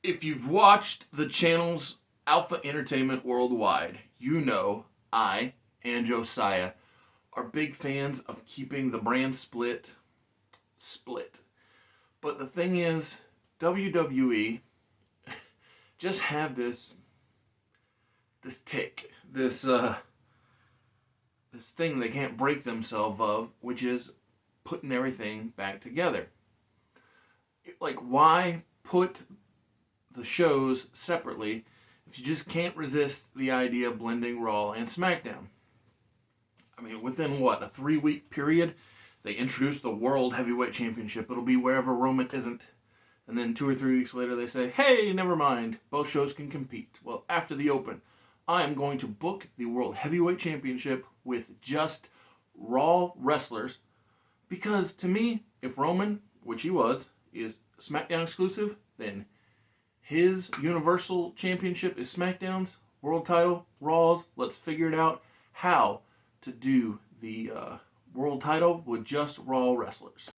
If you've watched the channels Alpha Entertainment Worldwide, you know I and Josiah are big fans of keeping the brand split. But the thing is, WWE just have this tick, this thing they can't break themselves of, which is putting everything back together. Like, why put the shows separately if you just can't resist the idea of blending Raw and SmackDown? I mean, within what, a 3-week period, they introduce the World Heavyweight Championship. It'll be wherever Roman isn't. And then 2 or 3 weeks later, they say, hey, never mind, both shows can compete. Well, after the Open, I am going to book the World Heavyweight Championship with just Raw wrestlers. Because to me, if Roman, which he was, is SmackDown exclusive, then his Universal Championship is SmackDown's, world title, Raw's. Let's figure it out how to do the world title with just Raw wrestlers.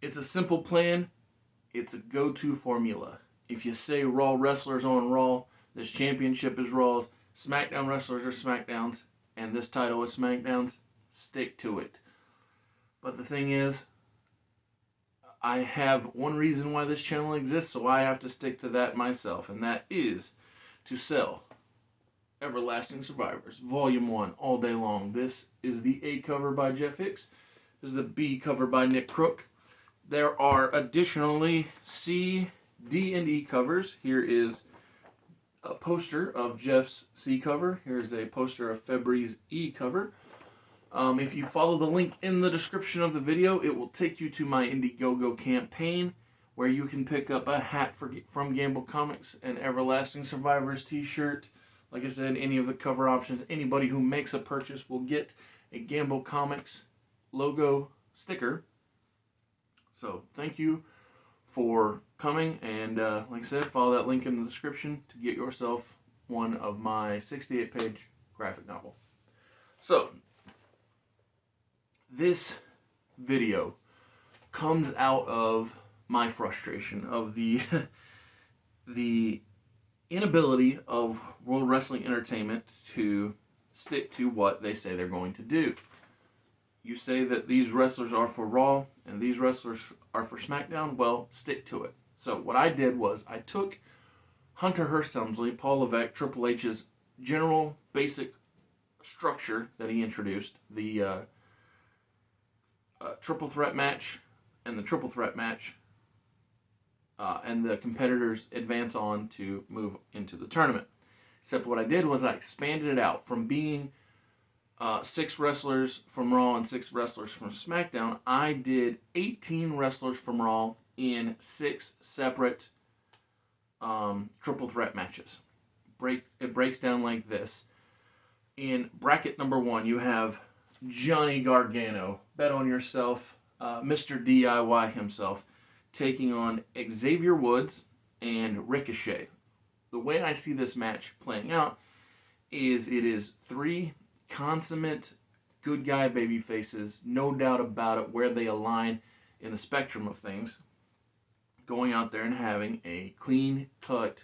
It's a simple plan. It's a go-to formula. If you say Raw wrestlers on Raw, this championship is Raw's, SmackDown wrestlers are SmackDown's, and this title is SmackDown's, stick to it. But the thing is, I have one reason why this channel exists, so I have to stick to that myself, and that is to sell Everlasting Survivors, Volume 1, all day long. This is the A cover by Jeff Hicks. This is the B cover by Nick Crook. There are additionally C, D, and E covers. Here is a poster of Jeff's C cover. Here's a poster of Febreze E cover. If you follow the link in the description of the video, it will take you to my Indiegogo campaign, where you can pick up a hat from Gamble Comics, an Everlasting Survivors t-shirt. Like I said, any of the cover options. Anybody who makes a purchase will get a Gamble Comics logo sticker. So thank you for coming, and like I said, follow that link in the description to get yourself one of my 68-page graphic novel. So this video comes out of my frustration of the the inability of World Wrestling Entertainment to stick to what they say they're going to do. You say that these wrestlers are for Raw and these wrestlers are for SmackDown, well, stick to it. So what I did was I took Hunter Hearst Helmsley, Paul Levesque, Triple H's general basic structure that he introduced, the triple threat match and the triple threat match, and the competitors advance on to move into the tournament. Except what I did was I expanded it out from being 6 wrestlers from Raw and 6 wrestlers from SmackDown. I did 18 wrestlers from Raw in 6 separate triple threat matches. It breaks down like this. In bracket number 1, you have Johnny Gargano, bet on yourself, Mr. DIY himself, taking on Xavier Woods and Ricochet. The way I see this match playing out is it is 3 consummate good guy baby faces, no doubt about it, where they align in the spectrum of things, going out there and having a clean cut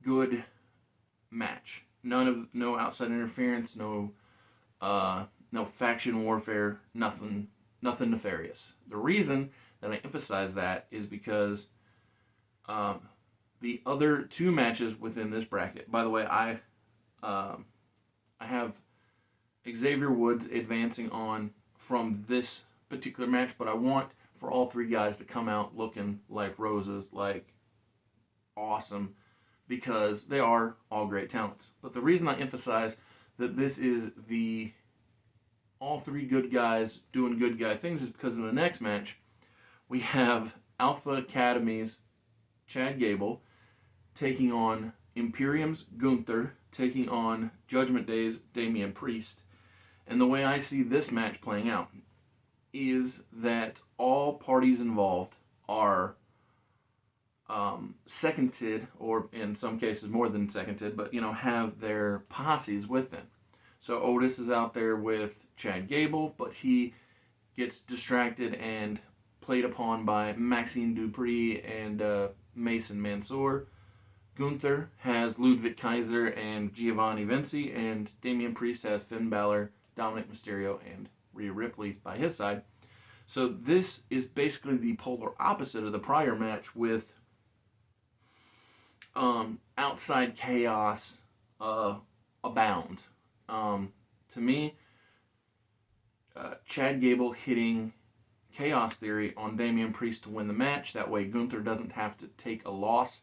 good match. No outside interference, no faction warfare, nothing nefarious. The reason that I emphasize that is because the other 2 matches within this bracket, by the way, I have Xavier Woods advancing on from this particular match, but I want for all 3 guys to come out looking like roses, like awesome, because they are all great talents. But the reason I emphasize that this is the all 3 good guys doing good guy things is because in the next match we have Alpha Academy's Chad Gable taking on Imperium's Gunther, taking on Judgment Day's Damian Priest. And the way I see this match playing out is that all parties involved are seconded, or in some cases more than seconded, but have their posses with them. So Otis is out there with Chad Gable, but he gets distracted and played upon by Maxine Dupree and Mason Mansoor. Gunther has Ludwig Kaiser and Giovanni Vinci, and Damian Priest has Finn Balor, Dominic Mysterio, and Rhea Ripley by his side. So this is basically the polar opposite of the prior match, with outside chaos abound. To me, Chad Gable hitting Chaos Theory on Damian Priest to win the match. That way Gunther doesn't have to take a loss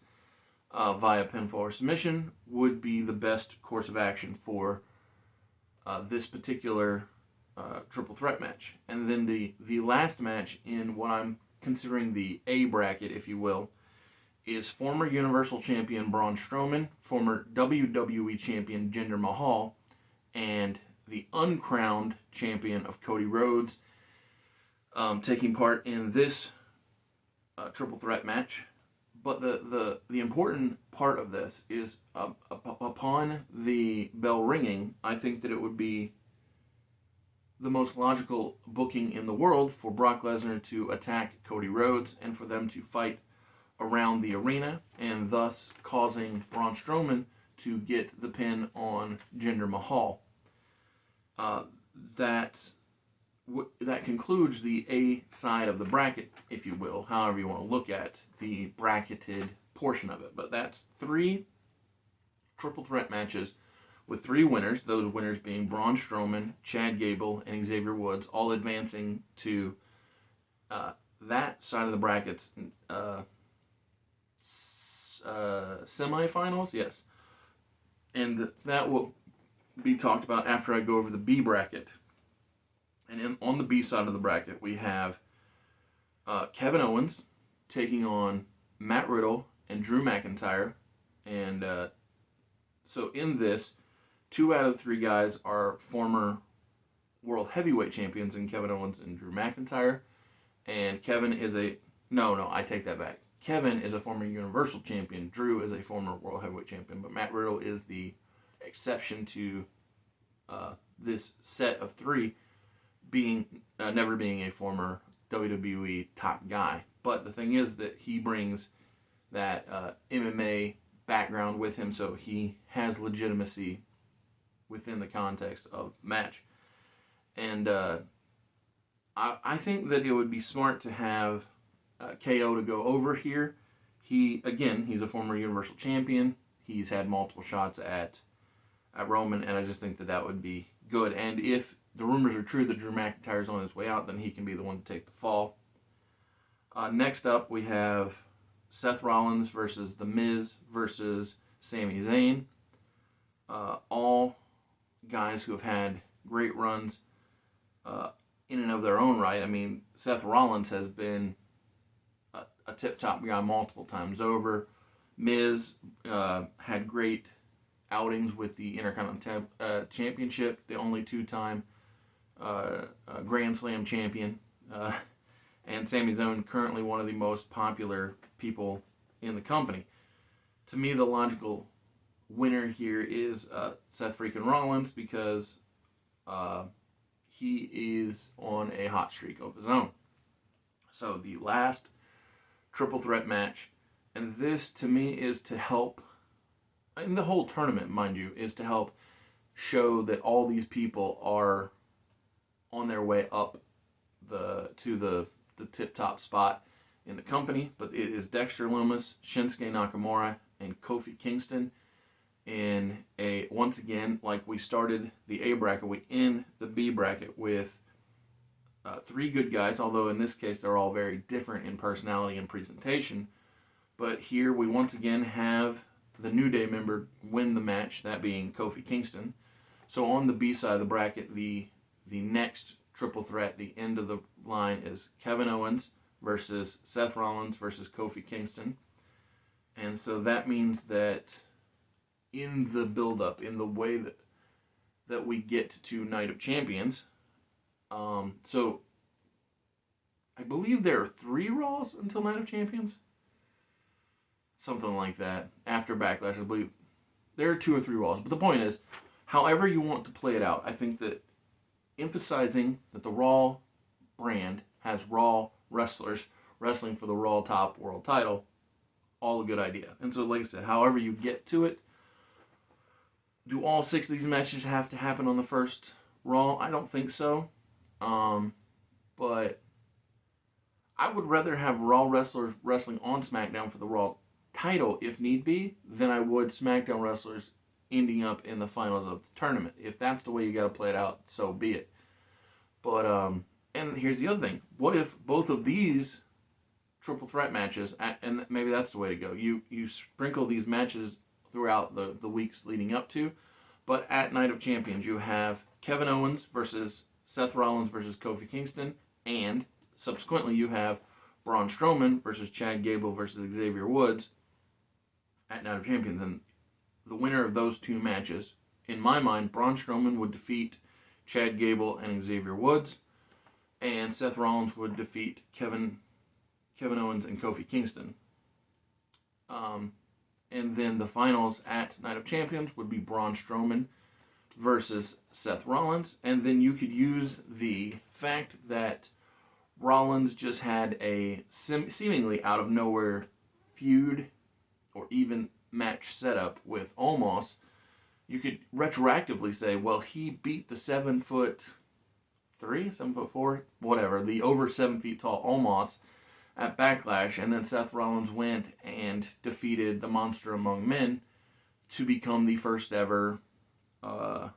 via pinfall or submission would be the best course of action for this particular triple threat match. And then the last match in what I'm considering the A bracket, if you will, is former Universal Champion Braun Strowman, former WWE Champion Jinder Mahal, and the uncrowned champion of Cody Rhodes taking part in this triple threat match. But the important part of this is upon the bell ringing, I think that it would be the most logical booking in the world for Brock Lesnar to attack Cody Rhodes and for them to fight around the arena, and thus causing Braun Strowman to get the pin on Jinder Mahal. That concludes the A side of the bracket, if you will, however you want to look at the bracketed portion of it. But that's 3 triple threat matches with 3 winners, those winners being Braun Strowman, Chad Gable, and Xavier Woods, all advancing to that side of the bracket's semifinals, yes. And that will be talked about after I go over the B bracket. And on the B side of the bracket, we have Kevin Owens taking on Matt Riddle and Drew McIntyre. And so in this, 2 out of 3 guys are former World Heavyweight Champions in Kevin Owens and Drew McIntyre. And Kevin is I take that back. Kevin is a former Universal Champion. Drew is a former World Heavyweight Champion. But Matt Riddle is the exception to this set of 3, being never being a former WWE top guy. But the thing is that he brings that MMA background with him, so he has legitimacy within the context of the match. And I think that it would be smart to have KO to go over here. He's a former Universal Champion. He's had multiple shots at Roman, and I just think that would be good. And if the rumors are true that Drew McIntyre is on his way out, then he can be the one to take the fall. Next up, we have Seth Rollins versus The Miz versus Sami Zayn. All guys who have had great runs in and of their own right. I mean, Seth Rollins has been a tip-top guy multiple times over. Miz had great outings with the Intercontinental Championship, the only 2-time Grand Slam champion. And Sami Zayn, currently one of the most popular people in the company. To me, the logical winner here is Seth freaking Rollins, because he is on a hot streak of his own. So the last triple threat match, and this to me is to help, and the whole tournament, mind you, is to help show that all these people are on their way up to the tip-top spot in the company. But it is Dexter Lumis, Shinsuke Nakamura, and Kofi Kingston in once again, like we started the A bracket, we end the B bracket with 3 good guys, although in this case they're all very different in personality and presentation. But here we once again have the New Day member win the match, that being Kofi Kingston. So on the B side of the bracket, the next triple threat, the end of the line, is Kevin Owens versus Seth Rollins versus Kofi Kingston. And so that means that in the build-up, in the way that we get to Night of Champions, so I believe there are 3 Raws until Night of Champions. Something like that. After Backlash, I believe there are 2 or 3 Raws. But the point is, however you want to play it out, I think that emphasizing that the Raw brand has Raw wrestlers wrestling for the Raw Top World title, all a good idea. And so, like I said, however you get to it, do all 6 of these matches have to happen on the first Raw? I don't think so. But I would rather have Raw wrestlers wrestling on SmackDown for the Raw title, if need be, than I would SmackDown wrestlers ending up in the finals of the tournament. If that's the way you got to play it out, so be it. But, and here's the other thing. What if both of these triple threat matches, and maybe that's the way to go, you sprinkle these matches throughout the weeks leading up to, but at Night of Champions you have Kevin Owens versus Seth Rollins versus Kofi Kingston, and subsequently you have Braun Strowman versus Chad Gable versus Xavier Woods at Night of Champions. And the winner of those 2 matches, in my mind, Braun Strowman would defeat Chad Gable and Xavier Woods, and Seth Rollins would defeat Kevin Owens and Kofi Kingston. And then the finals at Night of Champions would be Braun Strowman versus Seth Rollins. And then you could use the fact that Rollins just had a seemingly out of nowhere feud or even match setup with Omos. You could retroactively say, well, he beat the 7'3", 7'4", whatever, the over 7 feet tall Omos at Backlash, and then Seth Rollins went and defeated the Monster Among Men to become the first ever, or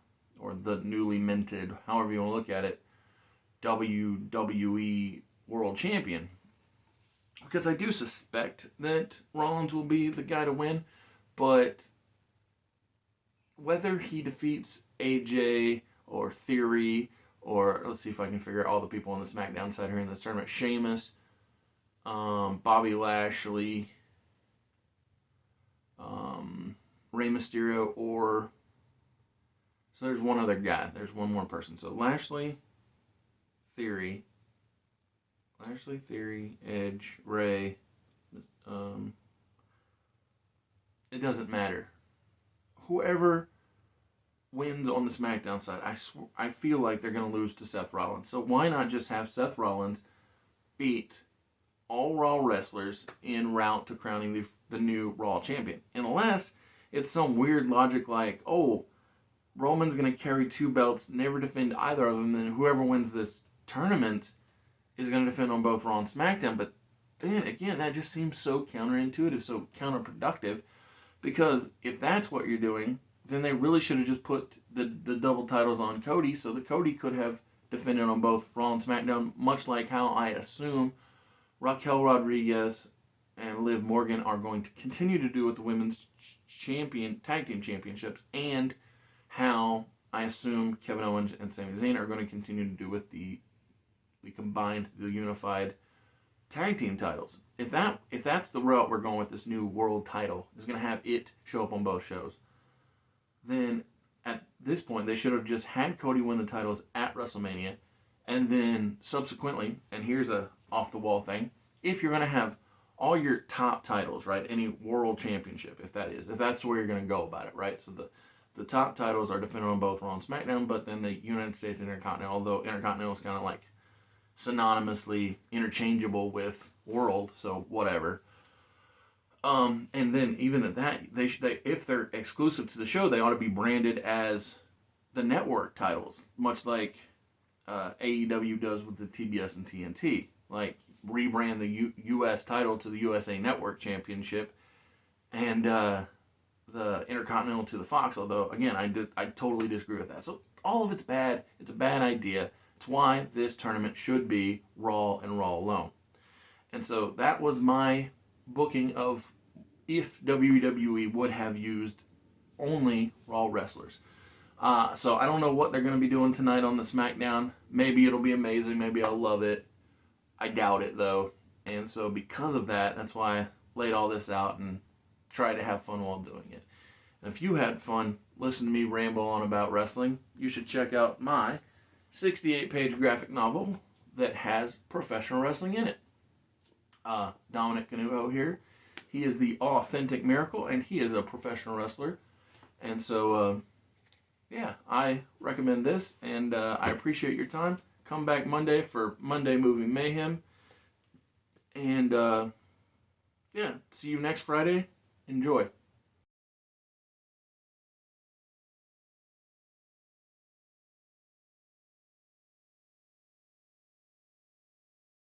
the newly minted, however you want to look at it, WWE World Champion. Because I do suspect that Rollins will be the guy to win, but whether he defeats AJ or Theory, or let's see if I can figure out all the people on the SmackDown side here in this tournament, Sheamus, Bobby Lashley, Rey Mysterio, or so there's one other guy. There's one more person. So Lashley, Theory, Edge, Rey. It doesn't matter. Whoever wins on the SmackDown side, I feel like they're going to lose to Seth Rollins. So why not just have Seth Rollins beat all Raw wrestlers en route to crowning the new Raw champion? Unless it's some weird logic like, oh, Roman's going to carry 2 belts, never defend either of them, and whoever wins this tournament is going to defend on both Raw and SmackDown. But then again, that just seems so counterintuitive, so counterproductive, because if that's what you're doing, then they really should have just put the double titles on Cody, so that Cody could have defended on both Raw and SmackDown, much like how I assume Raquel Rodriguez and Liv Morgan are going to continue to do with the women's tag team championships, and how I assume Kevin Owens and Sami Zayn are going to continue to do with the combined, the unified tag team titles. If that's the route we're going with, this new world title is going to have it show up on both shows, then at this point they should have just had Cody win the titles at WrestleMania, and then subsequently, and here's a off the wall thing, if you're going to have all your top titles, right, any world championship, if that's where you're going to go about it, right, so the top titles are defended on both Raw and SmackDown, but then the United States Intercontinental, although Intercontinental is kind of like synonymously interchangeable with World, so whatever. And then even at that, they if they're exclusive to the show, they ought to be branded as the network titles, much like AEW does with the TBS and TNT. Like rebrand the U.S. title to the USA Network Championship, and the Intercontinental to the Fox. Although again, I totally disagree with that. So all of it's bad. It's a bad idea. It's why this tournament should be Raw and Raw alone. And so that was my booking of if WWE would have used only Raw wrestlers. So I don't know what they're going to be doing tonight on the SmackDown. Maybe it'll be amazing. Maybe I'll love it. I doubt it, though. And so because of that, that's why I laid all this out and try to have fun while doing it. And if you had fun listening to me ramble on about wrestling, you should check out my 68-page graphic novel that has professional wrestling in it. Dominic Canuho here. He is the authentic Miracle, and he is a professional wrestler. And so, yeah, I recommend this, and I appreciate your time. Come back Monday for Monday Movie Mayhem. And, yeah, see you next Friday. Enjoy.